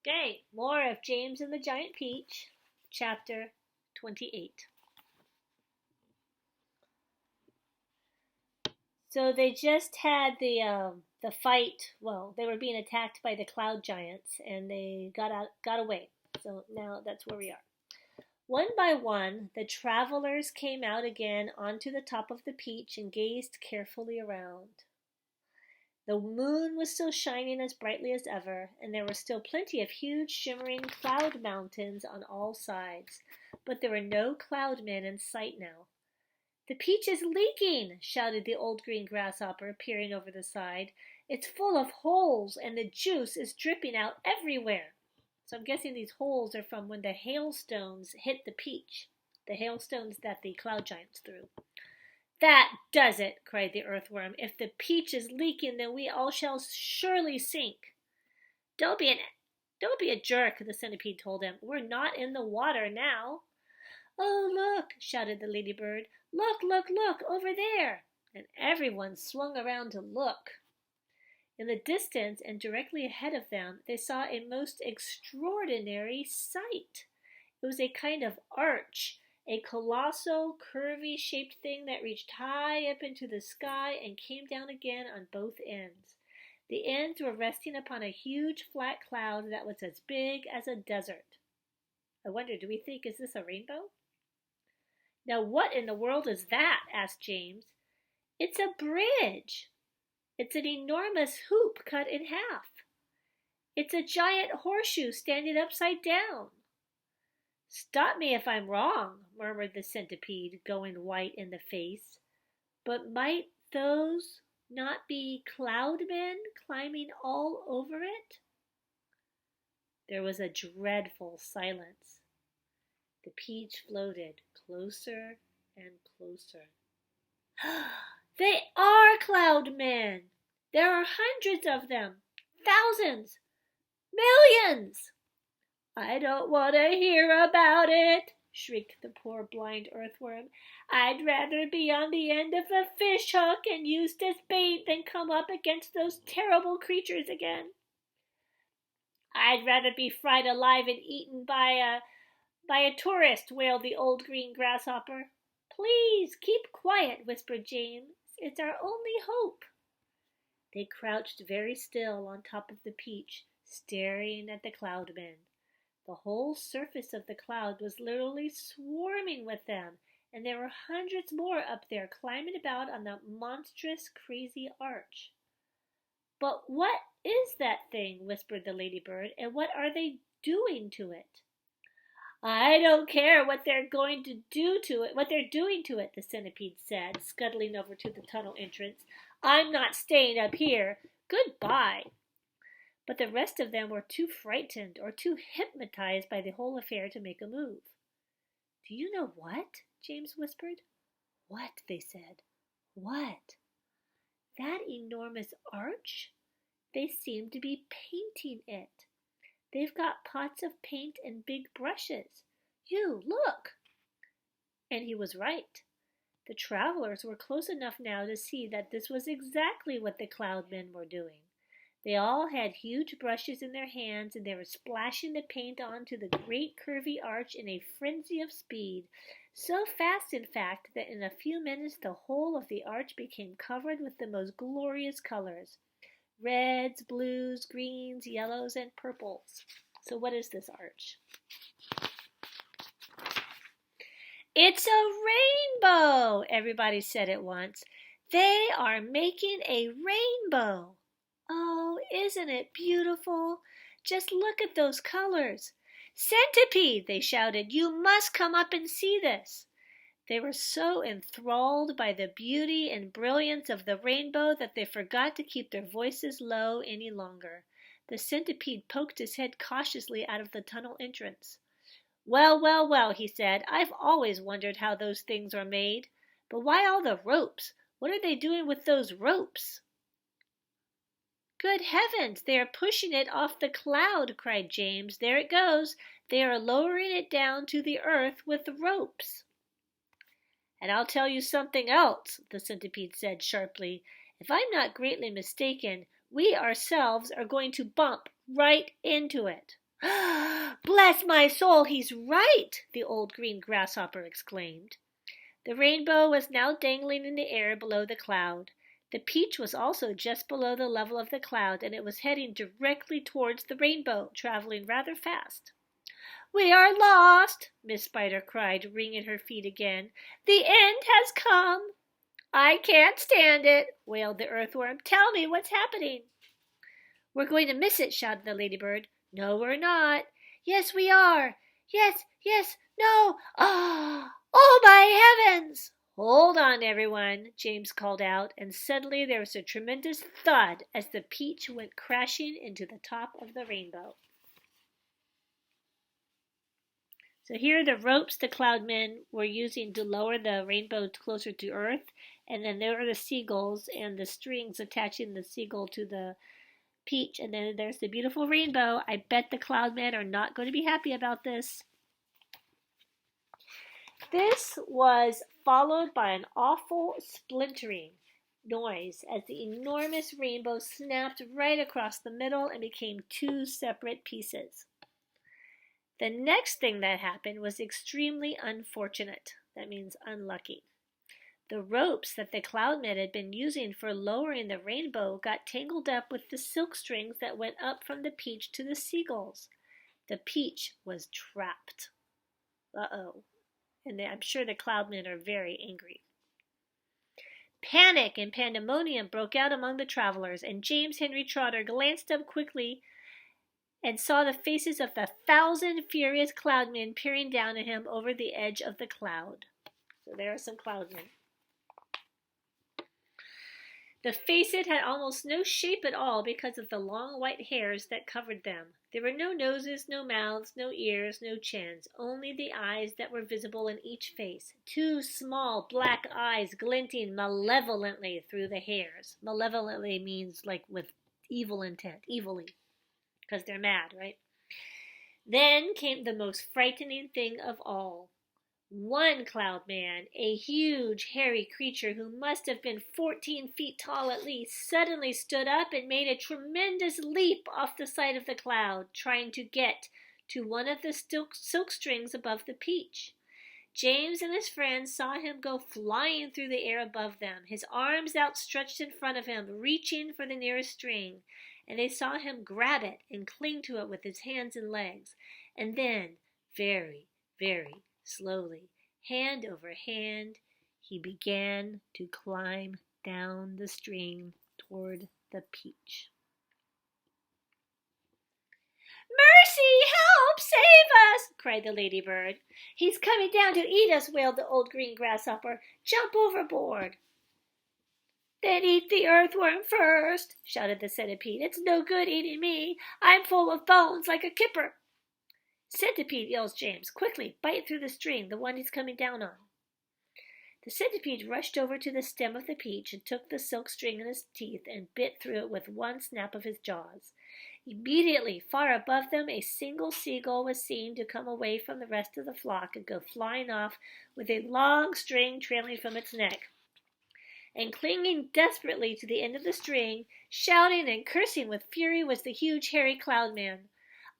Okay, more of James and the Giant Peach, chapter 28. So they just had the fight. Well, they were being attacked by the cloud giants, and they got away. So now that's where we are. One by one, the travelers came out again onto the top of the peach and gazed carefully around. The moon was still shining as brightly as ever, and there were still plenty of huge, shimmering cloud mountains on all sides, but there were no cloudmen in sight now. "The peach is leaking!" shouted the old green grasshopper, peering over the side. "It's full of holes, and the juice is dripping out everywhere." So I'm guessing these holes are from when the hailstones hit the peach, the hailstones that the cloud giants threw. "That does it!" cried the earthworm. "If the peach is leaking, then we all shall surely sink." Don't be a jerk," the centipede told him. "We're not in the water now." "Oh, look!" shouted the ladybird. "Look, look, look, over there!" And everyone swung around to look. In the distance and directly ahead of them, they saw a most extraordinary sight. It was a kind of arch, a colossal, curvy-shaped thing that reached high up into the sky and came down again on both ends. The ends were resting upon a huge flat cloud that was as big as a desert. I wonder, do we think, is this a rainbow? "Now what in the world is that?" asked James. "It's a bridge. It's an enormous hoop cut in half. It's a giant horseshoe standing upside down." "Stop me if I'm wrong," murmured the centipede, going white in the face. "But might those not be cloudmen climbing all over it?" There was a dreadful silence. The peach floated closer and closer. "They are cloudmen! There are hundreds of them, thousands, millions!" "I don't want to hear about it," shrieked the poor blind earthworm. "I'd rather be on the end of a fish hook and used as bait than come up against those terrible creatures again." "I'd rather be fried alive and eaten by a tourist," wailed the old green grasshopper. "Please keep quiet," whispered James. "It's our only hope." They crouched very still on top of the peach, staring at the cloudmen. The whole surface of the cloud was literally swarming with them, and there were hundreds more up there climbing about on the monstrous, crazy arch. "But what is that thing?" whispered the ladybird, "and what are they doing to it?" "I don't care what they're doing to it, the centipede said, scuttling over to the tunnel entrance. "I'm not staying up here. Goodbye." But the rest of them were too frightened or too hypnotized by the whole affair to make a move. "Do you know what?" James whispered. "What?" they said. "What?" "That enormous arch? They seem to be painting it. They've got pots of paint and big brushes. You, look!" And he was right. The travelers were close enough now to see that this was exactly what the cloudmen were doing. They all had huge brushes in their hands, and they were splashing the paint onto the great curvy arch in a frenzy of speed, so fast, in fact, that in a few minutes the whole of the arch became covered with the most glorious colors: reds, blues, greens, yellows, and purples. So what is this arch? "It's a rainbow!" everybody said at once. "They are making a rainbow! Oh, isn't it beautiful? Just look at those colors. Centipede," they shouted, "you must come up and see this." They were so enthralled by the beauty and brilliance of the rainbow that they forgot to keep their voices low any longer. The centipede poked his head cautiously out of the tunnel entrance. "Well, well, well," he said, "I've always wondered how those things are made. But why all the ropes? What are they doing with those ropes?" "Good heavens, they are pushing it off the cloud," cried James. "There it goes. They are lowering it down to the earth with ropes." "And I'll tell you something else," the centipede said sharply. "If I'm not greatly mistaken, we ourselves are going to bump right into it." Bless my soul, he's right, the old green grasshopper exclaimed. The rainbow was now dangling in the air below the cloud. The peach was also just below the level of the cloud, and it was heading directly towards the rainbow, traveling rather fast. We are lost, Miss Spider cried, wringing her feet again. The end has come. I can't stand it, wailed the earthworm. Tell me what's happening. We're going to miss it, shouted the ladybird. No, we're not. Yes, we are. Yes, yes, no. Ah! Oh, my heavens! Hold on, everyone, James called out, and suddenly there was a tremendous thud as the peach went crashing into the top of the rainbow. So here are the ropes the cloudmen were using to lower the rainbow closer to Earth, and then there are the seagulls and the strings attaching the seagull to the peach, and then there's the beautiful rainbow. I bet the cloudmen are not going to be happy about this. This was followed by an awful splintering noise as the enormous rainbow snapped right across the middle and became two separate pieces. The next thing that happened was extremely unfortunate. That means unlucky. The ropes that the cloudmen had been using for lowering the rainbow got tangled up with the silk strings that went up from the peach to the seagulls. The peach was trapped. Uh-oh. And I'm sure the cloudmen are very angry. Panic and pandemonium broke out among the travelers, and James Henry Trotter glanced up quickly and saw the faces of 1,000 furious cloudmen peering down at him over the edge of the cloud. So there are some cloudmen. The faces had almost no shape at all because of the long white hairs that covered them. There were no noses, no mouths, no ears, no chins, only the eyes that were visible in each face. Two small black eyes glinting malevolently through the hairs. Malevolently means like with evil intent, evilly, because they're mad, right? Then came the most frightening thing of all. One cloudman, a huge, hairy creature who must have been 14 feet tall at least, suddenly stood up and made a tremendous leap off the side of the cloud, trying to get to one of the silk strings above the peach. James and his friends saw him go flying through the air above them, his arms outstretched in front of him, reaching for the nearest string, and they saw him grab it and cling to it with his hands and legs, and then, very, very slowly, hand over hand, he began to climb down the string toward the peach. Mercy! Help! Save us! Cried the ladybird. He's coming down to eat us, wailed the old green grasshopper. Jump overboard! Then eat the earthworm first, shouted the centipede. It's no good eating me. I'm full of bones like a kipper. Centipede, yells James. Quickly, bite through the string, the one he's coming down on. The centipede rushed over to the stem of the peach and took the silk string in his teeth and bit through it with one snap of his jaws. Immediately, far above them, a single seagull was seen to come away from the rest of the flock and go flying off with a long string trailing from its neck. And clinging desperately to the end of the string, shouting and cursing with fury, was the huge hairy cloudman.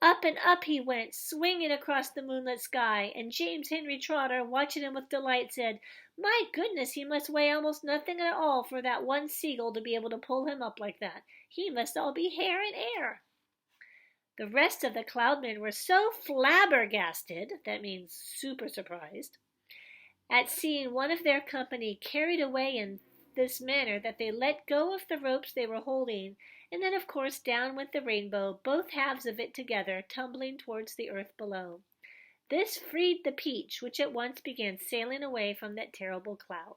Up and up he went, swinging across the moonlit sky, and James Henry Trotter, watching him with delight, said, My goodness, he must weigh almost nothing at all for that one seagull to be able to pull him up like that. He must all be hair and air. The rest of the cloudmen were so flabbergasted, that means super surprised, at seeing one of their company carried away in this manner that they let go of the ropes they were holding, and then of course down went the rainbow, both halves of it together, tumbling towards the earth below. This freed the peach, which at once began sailing away from that terrible cloud.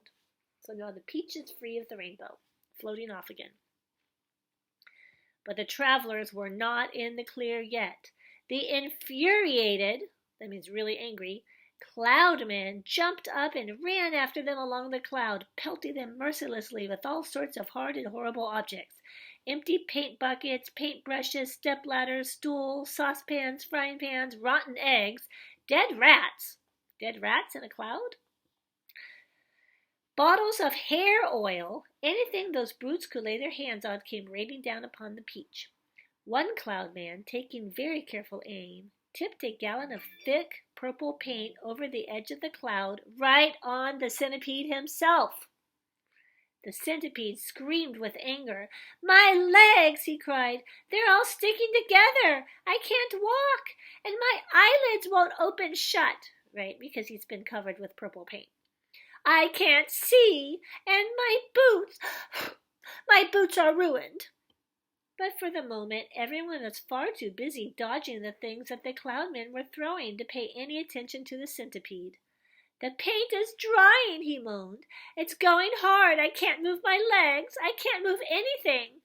So now the peach is free of the rainbow, floating off again. But the travelers were not in the clear yet. The infuriated, that means really angry, cloudmen jumped up and ran after them along the cloud, pelting them mercilessly with all sorts of hard and horrible objects. Empty paint buckets, paint brushes, step ladders, stools, saucepans, frying pans, rotten eggs, dead rats. Dead rats in a cloud? Bottles of hair oil, anything those brutes could lay their hands on came raining down upon the peach. One cloudman, taking very careful aim, tipped a gallon of thick purple paint over the edge of the cloud right on the centipede himself. The centipede screamed with anger. "My legs!" he cried. "They're all sticking together. I can't walk, and my eyelids won't open shut." Right, because he's been covered with purple paint. "I can't see, and my boots are ruined." But for the moment, everyone was far too busy dodging the things that the cloudmen were throwing to pay any attention to the centipede. "The paint is drying," he moaned. "It's going hard. I can't move my legs. I can't move anything."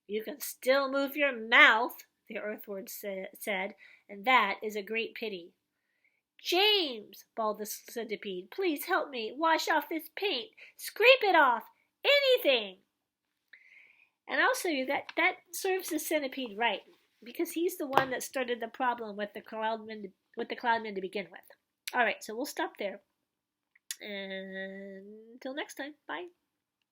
"You can still move your mouth," the earthworm said, "and that is a great pity." "James," bawled the centipede, "please help me. Wash off this paint. Scrape it off. Anything." And I'll show you that serves the centipede right, because he's the one that started the problem with the cloudmen to begin with. All right, so we'll stop there. And until next time, bye.